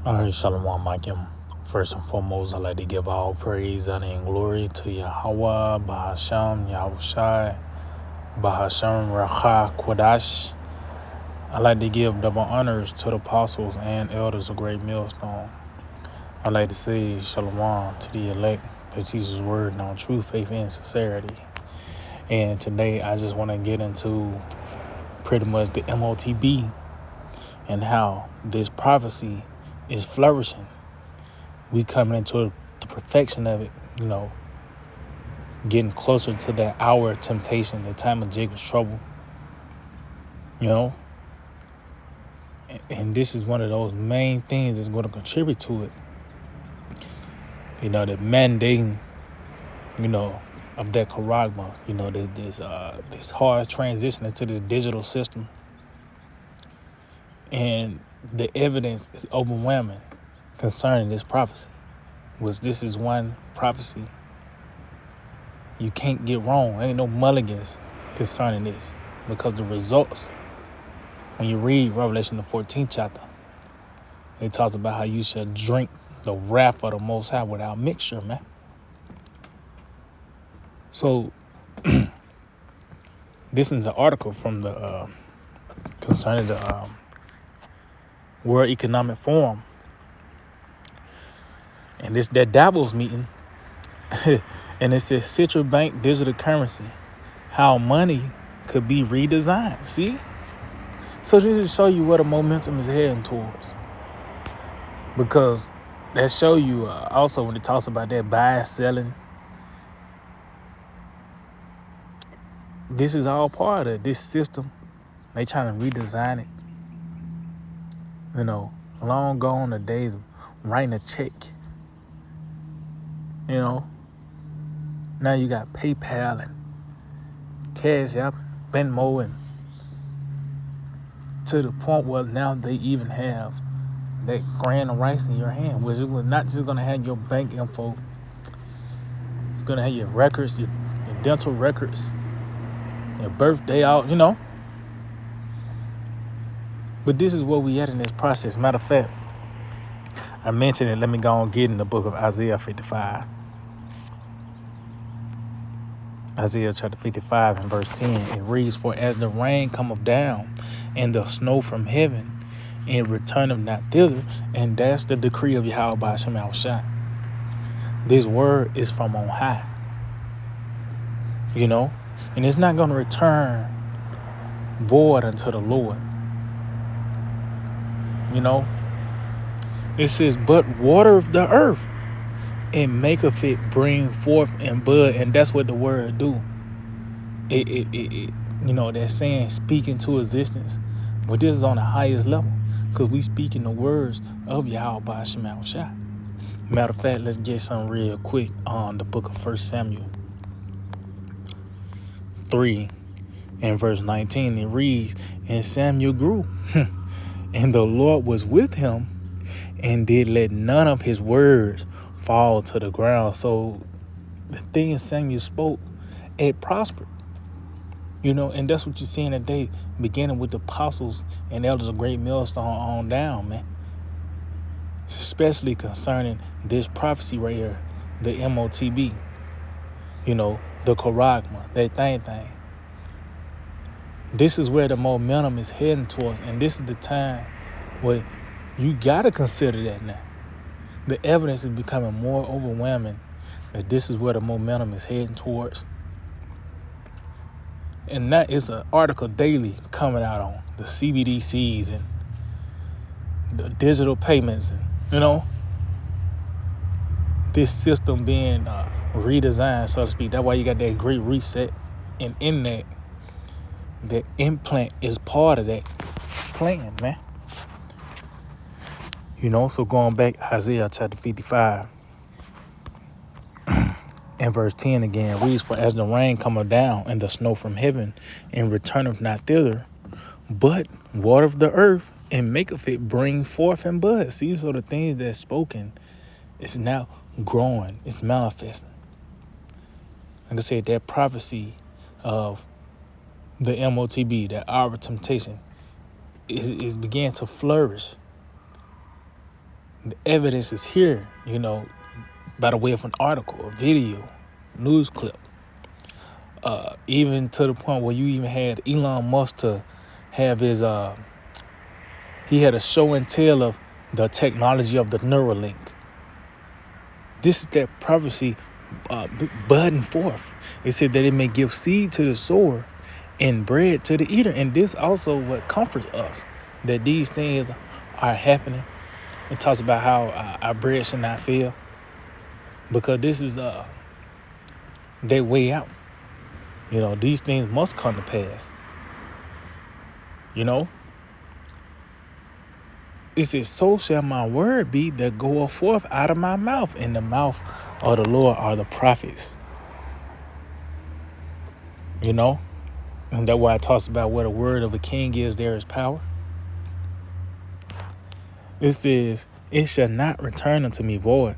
All right, Shalom Aleichem. First and foremost, I'd like to give all praise, honor, and glory to Yahweh, Bahasham, Yahushai, Bahasham, Racha, Quadash. I'd like to give double honors to the apostles and elders of Great Millstone. I'd like to say Shalom to the elect that teach His word on truth, faith, and sincerity. And today, I just want to get into pretty much the MOTB and how this prophecy is flourishing. We coming into the perfection of it, getting closer to that hour of temptation, the time of Jacob's trouble, and this is one of those main things that's going to contribute to it. The mandating, of that charagma, this hard transition into this digital system, and the evidence is overwhelming concerning this prophecy, which this is one prophecy you can't get wrong. Ain't no mulligans concerning this, because the results, when you read Revelation the 14th chapter, it talks about how you should drink the wrath of the Most High without mixture, man. So this is an article from the concerning the World Economic Forum, and it's that Davos meeting, and it says central bank digital currency, how money could be redesigned. See, so this is show you where the momentum is heading towards, because that show you also when it talks about that buying, selling. This is all part of this system. They trying to redesign it. Long gone the days of writing a check. Now you got PayPal and Cash App, Venmo, and to the point where now they even have that grant of rights in your hand, which is not just going to have your bank info. It's going to have your records, your dental records, your birthday out, But this is where we at in this process. Matter of fact, I mentioned it. Let me go and get in the book of Isaiah 55. Isaiah chapter 55 and verse 10. It reads, "For as the rain cometh down and the snow from heaven, and returneth not thither," and that's the decree of Yahweh by Hashem Yahushai. This word is from on high. And it's not going to return void unto the Lord. It says, "But watereth the earth, and maketh it bring forth and bud," and that's what the word do. It they're saying speak into existence, but this is on the highest level, because we speak in the words of Yahweh by Hashem Yahushai. Matter of fact, let's get some real quick on the book of 1 Samuel 3 and verse 19. It reads, "And Samuel grew, and the Lord was with him, and did let none of his words fall to the ground." So the things Samuel spoke, it prospered. And that's what you're seeing today, beginning with the apostles and elders of Great Millstone on down, man. Especially concerning this prophecy right here, the MOTB, the charagma, that thing. This is where the momentum is heading towards, and this is the time where you got to consider that now. The evidence is becoming more overwhelming that this is where the momentum is heading towards. And that is an article daily coming out on the CBDCs and the digital payments, and this system being redesigned, so to speak. That's why you got that great reset, and in that, the implant is part of that plan, man. So going back, Isaiah chapter 55 and verse 10 again reads, "For as the rain cometh down and the snow from heaven, and returneth not thither, but watereth the earth, and maketh it bring forth and bud." See, so the things that's spoken is now growing, it's manifesting. Like I said, that prophecy of the MOTB, that hour of temptation, is began to flourish. The evidence is here, by the way of an article, a video, news clip. Even to the point where you even had Elon Musk to have his he had a show and tell of the technology of the Neuralink. This is that prophecy budding forth. It said that it may give seed to the sower and bread to the eater. And this also what comforts us, that these things are happening. It talks about how our bread should not fail, because this is their way out. These things must come to pass. It says, so shall my word be that goeth forth out of my mouth. In the mouth of the Lord are the prophets. And that's why it talks about where the word of a king is, there is power. It says, it shall not return unto me void,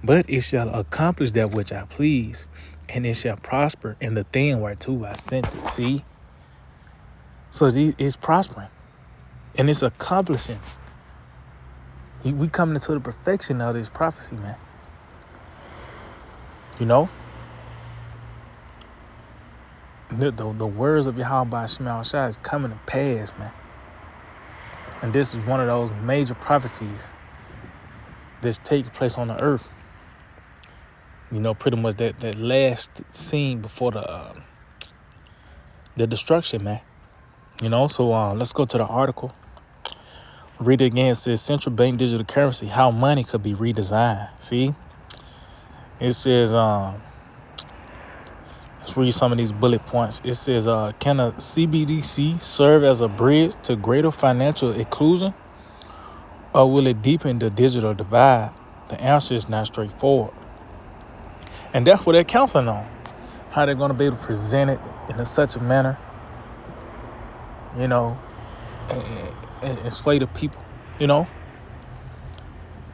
but it shall accomplish that which I please, and it shall prosper in the thing whereto I sent it. See? So it's prospering, and it's accomplishing. We coming into the perfection of this prophecy, man. The words of Yahweh Shema Shai is coming to pass, man. And this is one of those major prophecies that's taking place on the earth. Pretty much that last scene before the destruction, man. So let's go to the article. Read it again. It says, central bank digital currency, how money could be redesigned. See? It says, let's read some of these bullet points. It says, can a CBDC serve as a bridge to greater financial inclusion, or will it deepen the digital divide? The answer is not straightforward. And that's what they're counseling on. How they're going to be able to present it in such a manner, and sway the people, It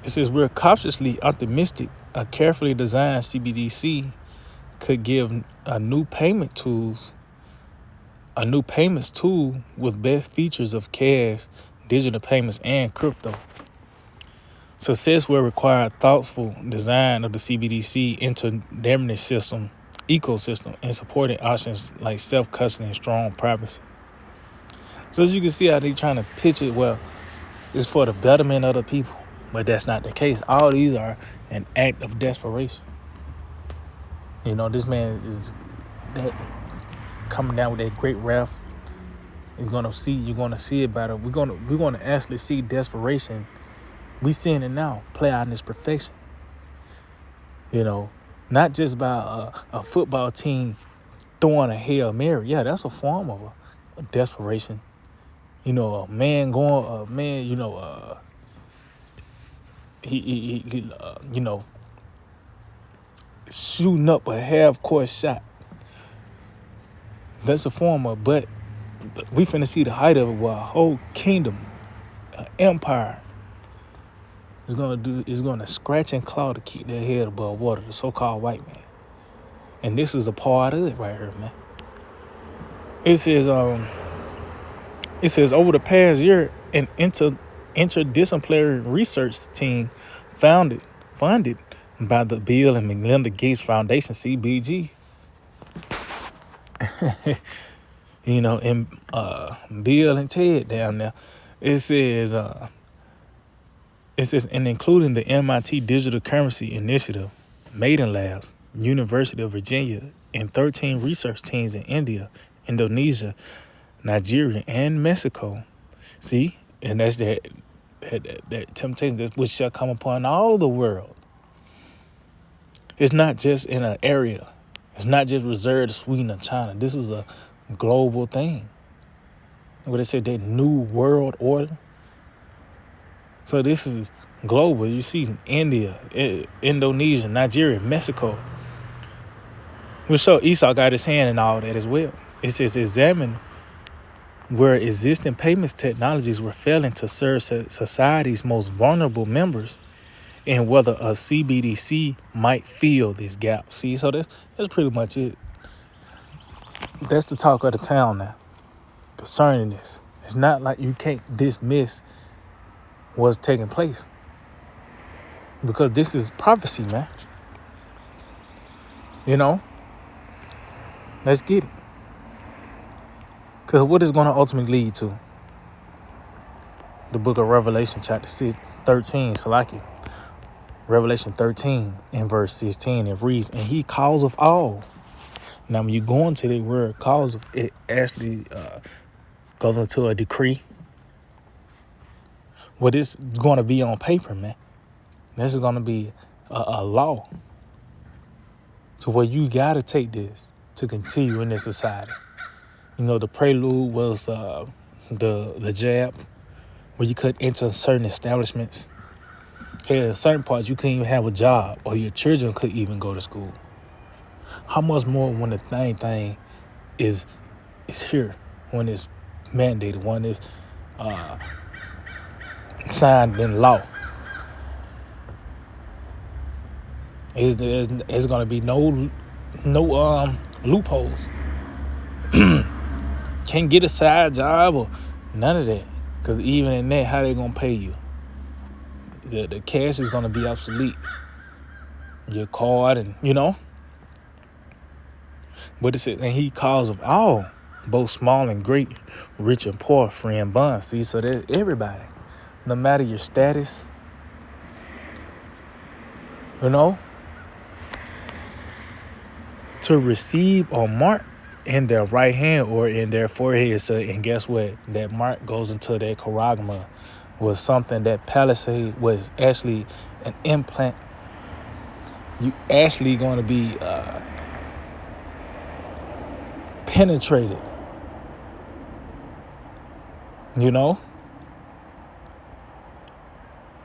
says, we're cautiously optimistic a carefully designed CBDC could give a new payments tool with best features of cash, digital payments, and crypto. Success will require thoughtful design of the CBDC intermediary ecosystem and supporting options like self-custody and strong privacy. So as you can see how they're trying to pitch it, well, it's for the betterment of the people, but that's not the case. All these are an act of desperation. This man is that coming down with that great wrath. You're gonna see it better. We're gonna actually see desperation. We seeing it now play out in its perfection. Not just by a football team throwing a Hail Mary. Yeah, that's a form of a desperation. A man shooting up a half-court shot. That's a form of, but we finna see the height of it, where a whole kingdom, an empire, is gonna scratch and claw to keep their head above water, the so-called white man. And this is a part of it right here, man. It says, over the past year, an interdisciplinary research team funded by the Bill and Melinda Gates Foundation, CBG, and Bill and Ted down there. It says, and including the MIT Digital Currency Initiative, Maiden Labs, University of Virginia, and 13 research teams in India, Indonesia, Nigeria, and Mexico. See, and that's that temptation that which shall come upon all the world. It's not just in an area. It's not just reserved to Sweden or China. This is a global thing. What they say, that new world order. So this is global. You see India, Indonesia, Nigeria, Mexico. We show Esau got his hand in all that as well. It says, examine where existing payments technologies were failing to serve society's most vulnerable members, and whether a CBDC might fill this gap. See, so that's pretty much it. That's the talk of the town now concerning this. It's not like you can't dismiss what's taking place. because this is prophecy, man. Let's get it. Because what is going to ultimately lead to? The book of Revelation, chapter 13, Salaki. Revelation 13 and verse 16, it reads, and he calls of all. Now, when you go into the word calls, it actually goes into a decree. What is going to be on paper, man? This is going to be a law. To where you got to take this to continue in this society. The prelude was the jab, where you could enter certain establishments. Hey, in certain parts, you couldn't even have a job, or your children couldn't even go to school. How much more when the thing is here, when it's mandated, when it's signed in law? It's going to be no loopholes. Can't get a side job or none of that. Because even in that, how they going to pay you? The cash is going to be obsolete. Your card and, But it says, and he calls of all, both small and great, rich and poor, free and bond. See, so that everybody, no matter your status, to receive a mark in their right hand or in their forehead. So, and guess what? That mark goes into their charagma, was something that palisade was actually an implant. You actually going to be penetrated.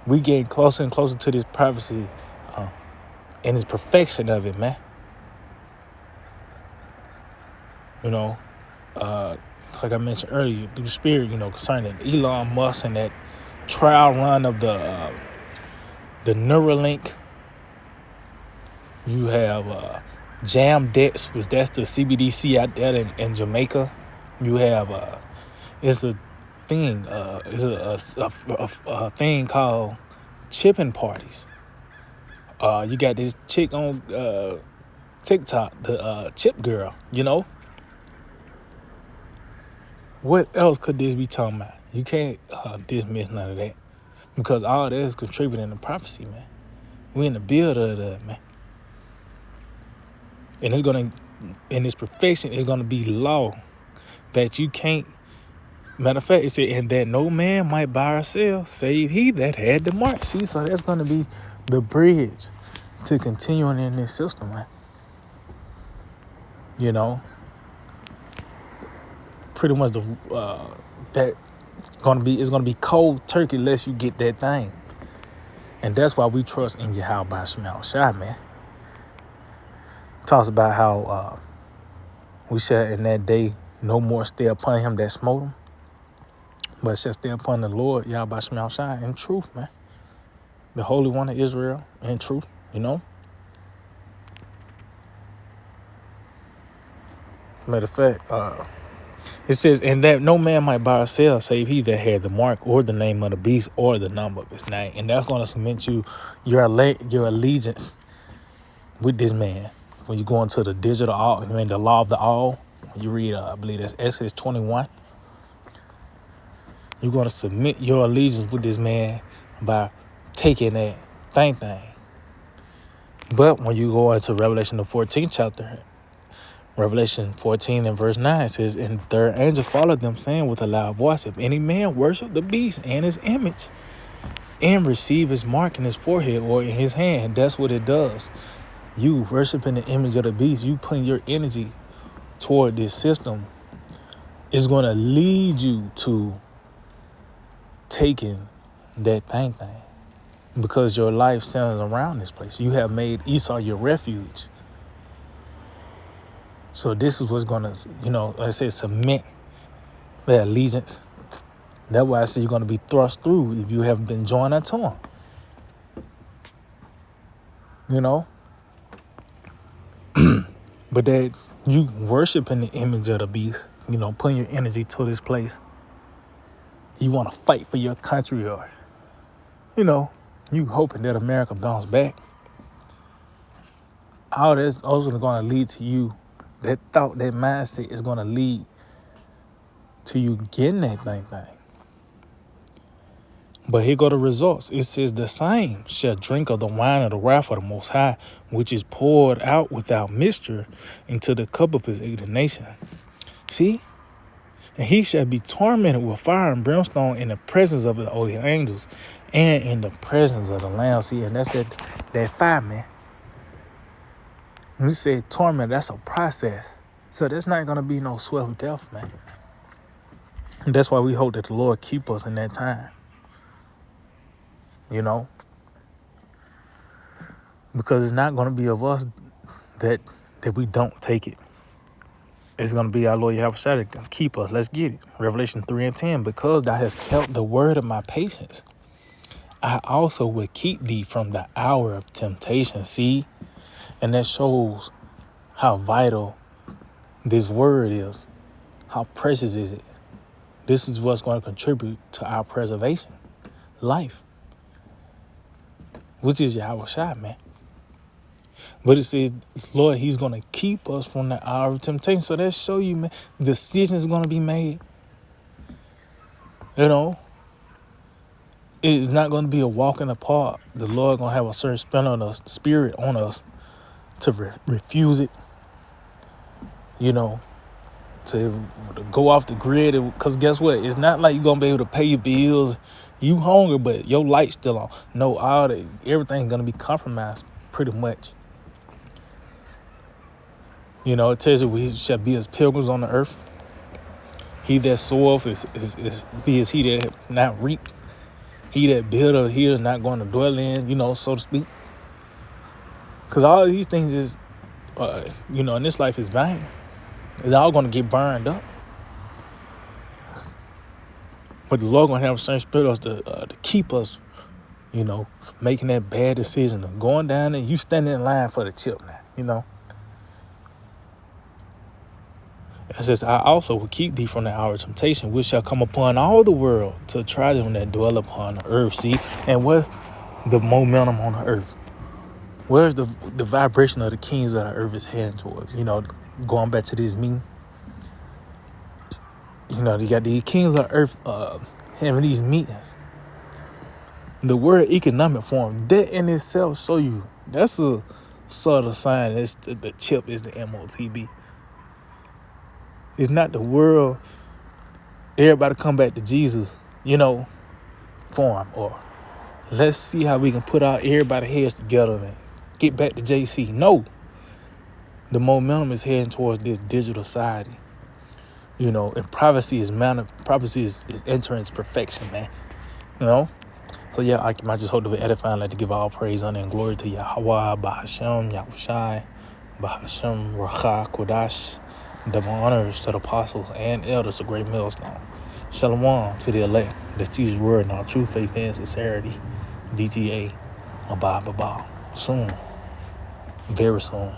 We getting closer and closer to this prophecy and its perfection of it, man. Like I mentioned earlier, through the spirit, concerning Elon Musk and that trial run of the Neuralink. You have Jamdex, which that's the CBDC out there in Jamaica. You have it's a thing, it's a thing called chipping parties. You got this chick on TikTok, the chip girl. What else could this be talking about? You can't dismiss none of that, because all that is contributing to prophecy, man. We in the build of that, man. And in its perfection, it's gonna be law that you can't. Matter of fact, it said, and that no man might buy or sell, save he that had the mark. See, so that's gonna be the bridge to continuing in this system, man. Pretty much that it's gonna be cold turkey unless you get that thing. And that's why we trust in Yahweh Shemel Shai, man. Talks about how we shall in that day no more stay upon him that smote him, but shall stay upon the Lord Yahweh Shemel Shai in truth, man. The Holy One of Israel in truth, Matter of fact, it says, and that no man might buy or sell save he that had the mark or the name of the beast or the number of his name. And that's going to cement your allegiance with this man. When you go into the digital all, the law of the all, when you read, I believe that's Exodus 21, you're going to submit your allegiance with this man by taking that thing. But when you go into Revelation, the 14th chapter, Revelation 14 and verse 9 says, and the third angel followed them, saying with a loud voice, if any man worship the beast and his image and receive his mark in his forehead or in his hand, that's what it does. You worshiping the image of the beast, you putting your energy toward this system, is going to lead you to taking that thing. Because your life centers around this place. You have made Esau your refuge. So this is what's going to, like I said, cement that allegiance. That's why I say you're going to be thrust through if you haven't been joined unto him. But that you worshiping the image of the beast, putting your energy to this place. You want to fight for your country or, You hoping that America bounce back. All that's also going to lead to you. That thought, that mindset is going to lead to you getting that thing. But here go the results. It says the same shall drink of the wine of the wrath of the Most High, which is poured out without mixture into the cup of his indignation. See? And he shall be tormented with fire and brimstone in the presence of the holy angels and in the presence of the Lamb. See, and that's that fire, man. When we say torment, that's a process. So there's not going to be no swift death, man. And that's why we hope that the Lord keep us in that time. You know, because it's not going to be of us that we don't take it. It's going to be our Lord Yahweh to keep us. Let's get it. Revelation 3:10, because thou hast kept the word of my patience, I also will keep thee from the hour of temptation. See, and that shows how vital this word is. How precious is it? This is what's going to contribute to our preservation, life, which is Yahweh Shai, man. But it says, Lord, he's going to keep us from the hour of temptation. So that show you, man, decisions going to be made. You know, it's not going to be a walk in the park. The Lord going to have a certain spirit on us to refuse it, you know, to go off the grid. Because guess what? It's not like you're going to be able to pay your bills. You hungry, but your light's still on. No, everything's going to be compromised pretty much. You know, it tells you we shall be as pilgrims on the earth. He that soweth be as he that not reap. He that buildeth here is not going to dwell in, you know, so to speak. Because all of these things is, you know, in this life is vain. It's all going to get burned up. But the Lord going to have a certain spirit to keep us, you know, from making that bad decision of going down there. You standing in line for the chip now, you know. It says, I also will keep thee from the hour of temptation, which shall come upon all the world to try them that dwell upon the earth. See, and what's the momentum on the earth? Where's the vibration of the kings of the earth is heading towards? You know, going back to this meme. You know, you got the kings of the earth having these meetings. The word economic forum, that in itself show you, that's a sort of sign that the chip is the MOTB. It's not the world, everybody come back to Jesus, you know, forum, or let's see how we can put everybody's heads together and get back to JC. No, the momentum is heading towards this digital society, you know, and privacy is entering its perfection, man, you know. So yeah, I just hope to be edifying, like to give all praise, honor, and glory to Yahweh, Bahashem, Yahushai, Bahashem, Racha, Kodash. Double honors to the apostles and elders of Great Millstone. Shalom to the elect that teach the word in all true faith and sincerity. DTA, Abba, soon, very soon.